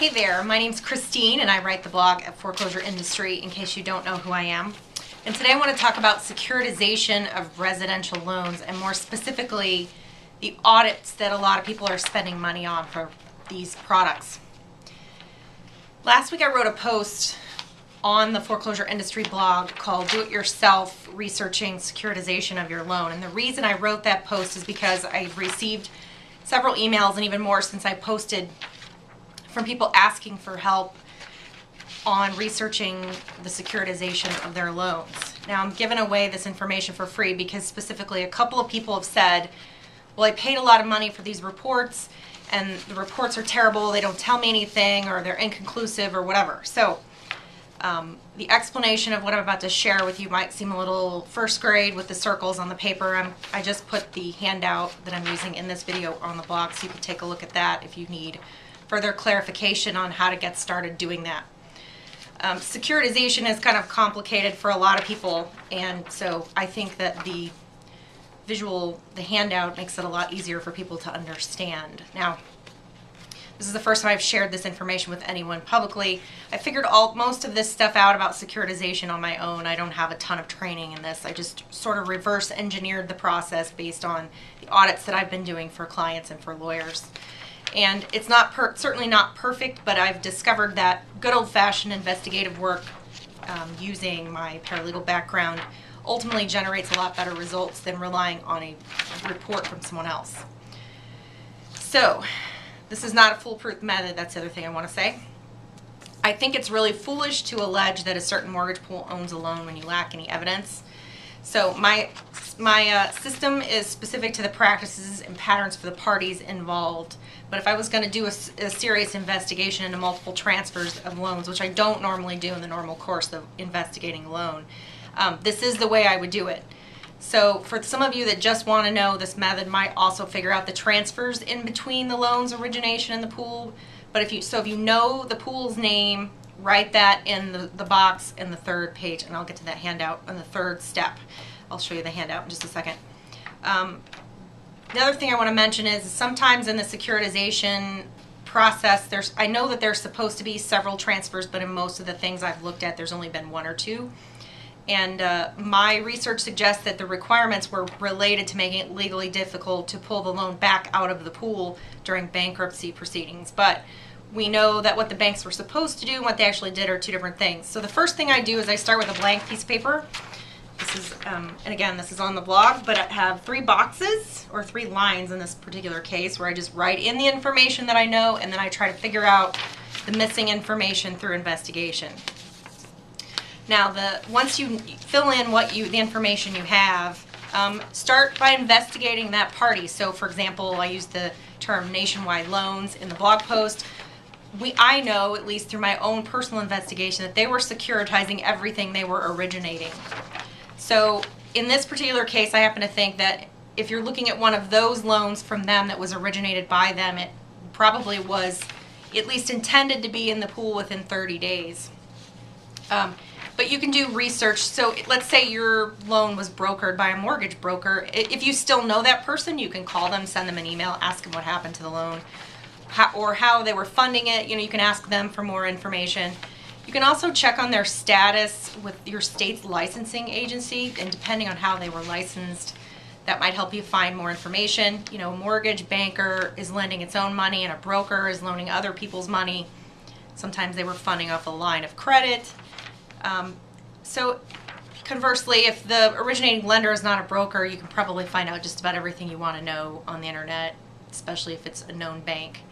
Hey there, my name's Christine and I write the blog at Foreclosure Industry in case you don't know who I am. And today I want to talk about securitization of residential loans and more specifically the audits that a lot of people are spending money on for these products. Last week I wrote a post on the Foreclosure Industry blog called Do It Yourself Researching Securitization of Your Loan. And the reason I wrote that post is because I've received several emails and even more since I posted from people asking for help on researching the securitization of their loans. Now I'm giving away this information for free because specifically a couple of people have said, well, I paid a lot of money for these reports and the reports are terrible, they don't tell me anything, or they're inconclusive or whatever. So the explanation of what I'm about to share with you might seem a little first grade with the circles on the paper. I just put the handout that I'm using in this video on the blog so you can take a look at that if you need further clarification on how to get started doing that. Securitization is kind of complicated for a lot of people, and so I think that the handout makes it a lot easier for people to understand. Now, this is the first time I've shared this information with anyone publicly. I figured most of this stuff out about securitization on my own. I don't have a ton of training in this. I just sort of reverse engineered the process based on the audits that I've been doing for clients and for lawyers. And it's not certainly not perfect, but I've discovered that good old-fashioned investigative work using my paralegal background ultimately generates a lot better results than relying on a report from someone else. So, this is not a foolproof method, that's the other thing I want to say. I think it's really foolish to allege that a certain mortgage pool owns a loan when you lack any evidence. So my system is specific to the practices and patterns for the parties involved. But if I was going to do a serious investigation into multiple transfers of loans, which I don't normally do in the normal course of investigating a loan, this is the way I would do it. So for some of you that just want to know, this method might also figure out the transfers in between the loans origination and the pool. But if you know the pool's name, write that in the box in the third page, and I'll get to that handout on the third step. I'll show you the handout in just a second. The other thing I want to mention is sometimes in the securitization process, I know that there's supposed to be several transfers, but in most of the things I've looked at, there's only been one or two. And my research suggests that the requirements were related to making it legally difficult to pull the loan back out of the pool during bankruptcy proceedings. But we know that what the banks were supposed to do and what they actually did are two different things. So the first thing I do is I start with a blank piece of paper. This is, and again, this is on the blog, but I have 3 boxes, or 3 lines in this particular case, where I just write in the information that I know, and then I try to figure out the missing information through investigation. Now, once you fill in the information you have, start by investigating that party. So, for example, I use the term nationwide loans in the blog post. I know, at least through my own personal investigation, that they were securitizing everything they were originating. So in this particular case, I happen to think that if you're looking at one of those loans from them that was originated by them, it probably was at least intended to be in the pool within 30 days. But you can do research. So let's say your loan was brokered by a mortgage broker. If you still know that person, you can call them, send them an email, ask them what happened to the loan, or how they were funding it. You can ask them for more information. You can also check on their status with your state's licensing agency, and depending on how they were licensed, that might help you find more information. A mortgage banker is lending its own money and a broker is loaning other people's money. Sometimes they were funding off a line of credit. So conversely, if the originating lender is not a broker, you can probably find out just about everything you want to know on the internet, especially if it's a known bank.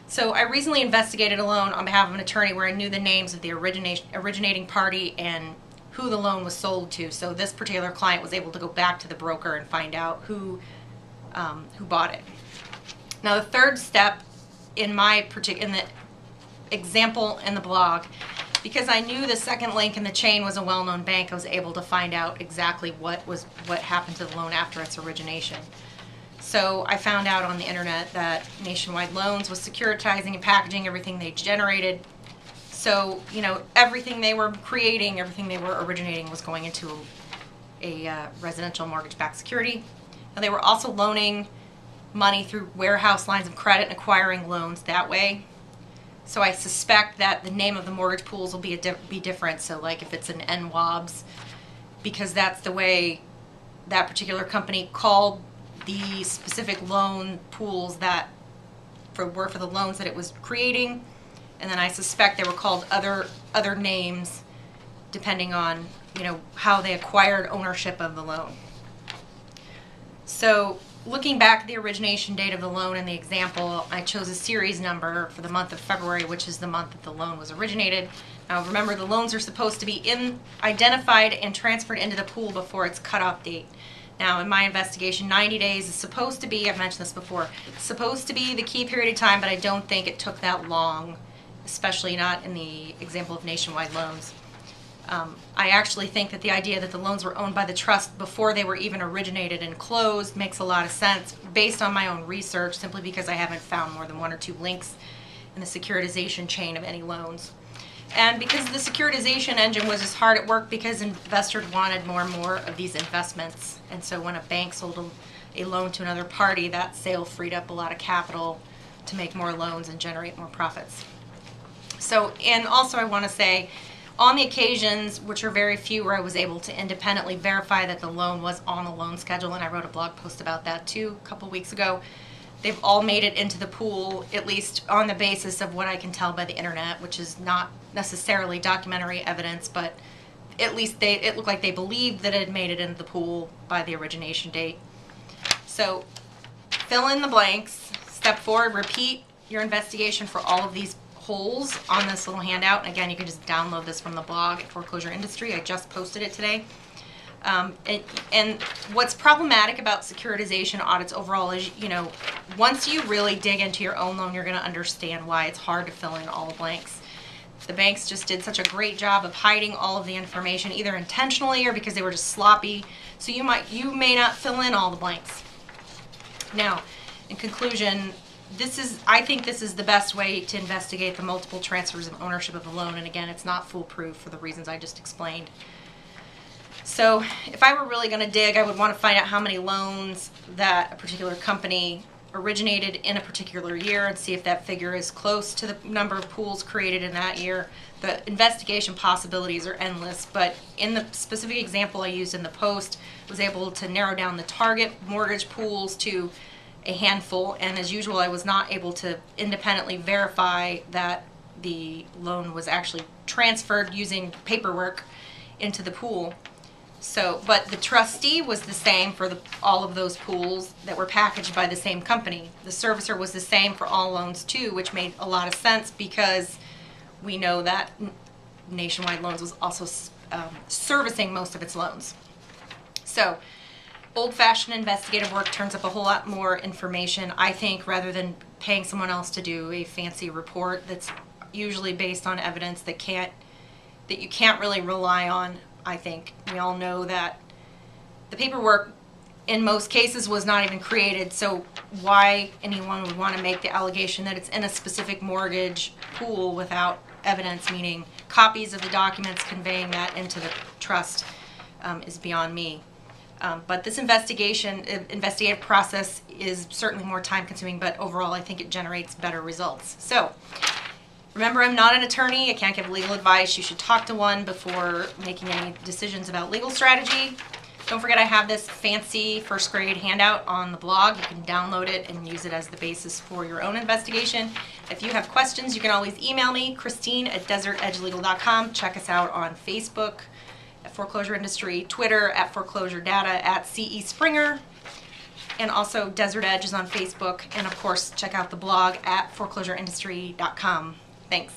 So I recently investigated a loan on behalf of an attorney where I knew the names of the originating party and who the loan was sold to. So this particular client was able to go back to the broker and find out who bought it. Now the third step in the example in the blog, because I knew the second link in the chain was a well-known bank, I was able to find out exactly what happened to the loan after its origination. So I found out on the internet that Nationwide Loans was securitizing and packaging everything they generated. So, everything they were creating, everything they were originating was going into a residential mortgage-backed security. Now, they were also loaning money through warehouse lines of credit and acquiring loans that way. So I suspect that the name of the mortgage pools will be different. So like if it's an NWABs, because that's the way that particular company called the specific loan pools that were for the loans that it was creating, and then I suspect they were called other names depending on, you know, how they acquired ownership of the loan. So looking back at the origination date of the loan in the example, I chose a series number for the month of February, which is the month that the loan was originated. Now remember, the loans are supposed to be identified and transferred into the pool before its cutoff date. Now in my investigation, 90 days is supposed to be, I've mentioned this before, supposed to be the key period of time, but I don't think it took that long, especially not in the example of nationwide loans. I actually think that the idea that the loans were owned by the trust before they were even originated and closed makes a lot of sense based on my own research, simply because I haven't found more than 1 or 2 links in the securitization chain of any loans. And because the securitization engine was just hard at work because investors wanted more and more of these investments. And so when a bank sold a loan to another party, that sale freed up a lot of capital to make more loans and generate more profits. So, and also I want to say, on the occasions, which are very few, where I was able to independently verify that the loan was on the loan schedule, and I wrote a blog post about that too a couple weeks ago, they've all made it into the pool, at least on the basis of what I can tell by the internet, which is not necessarily documentary evidence, but at least it looked like they believed that it had made it into the pool by the origination date. So fill in the blanks. Step 4, repeat your investigation for all of these holes on this little handout. And again, you can just download this from the blog at Foreclosure Industry. I just posted it today. And what's problematic about securitization audits overall is, you know, once you really dig into your own loan, you're going to understand why it's hard to fill in all the blanks. The banks just did such a great job of hiding all of the information, either intentionally or because they were just sloppy. So you may not fill in all the blanks. Now, in conclusion, I think this is the best way to investigate the multiple transfers of ownership of a loan. And again, it's not foolproof for the reasons I just explained. So if I were really going to dig, I would want to find out how many loans that a particular company originated in a particular year and see if that figure is close to the number of pools created in that year. The investigation possibilities are endless, but in the specific example I used in the post, I was able to narrow down the target mortgage pools to a handful, and as usual, I was not able to independently verify that the loan was actually transferred using paperwork into the pool. So, but the trustee was the same for all of those pools that were packaged by the same company. The servicer was the same for all loans too, which made a lot of sense because we know that Nationwide Loans was also servicing most of its loans. So, old-fashioned investigative work turns up a whole lot more information, I think, rather than paying someone else to do a fancy report that's usually based on evidence that you can't really rely on. I think we all know that the paperwork in most cases was not even created, so why anyone would want to make the allegation that it's in a specific mortgage pool without evidence, meaning copies of the documents conveying that into the trust, is beyond me. But this investigative process is certainly more time consuming, but overall I think it generates better results. So remember, I'm not an attorney. I can't give legal advice. You should talk to one before making any decisions about legal strategy. Don't forget, I have this fancy first grade handout on the blog. You can download it and use it as the basis for your own investigation. If you have questions, you can always email me, Christine@desertedgelegal.com. Check us out on Facebook at Foreclosure Industry, Twitter at Foreclosure Data, at CE Springer, and also Desert Edge is on Facebook. And of course, check out the blog at foreclosureindustry.com. Thanks.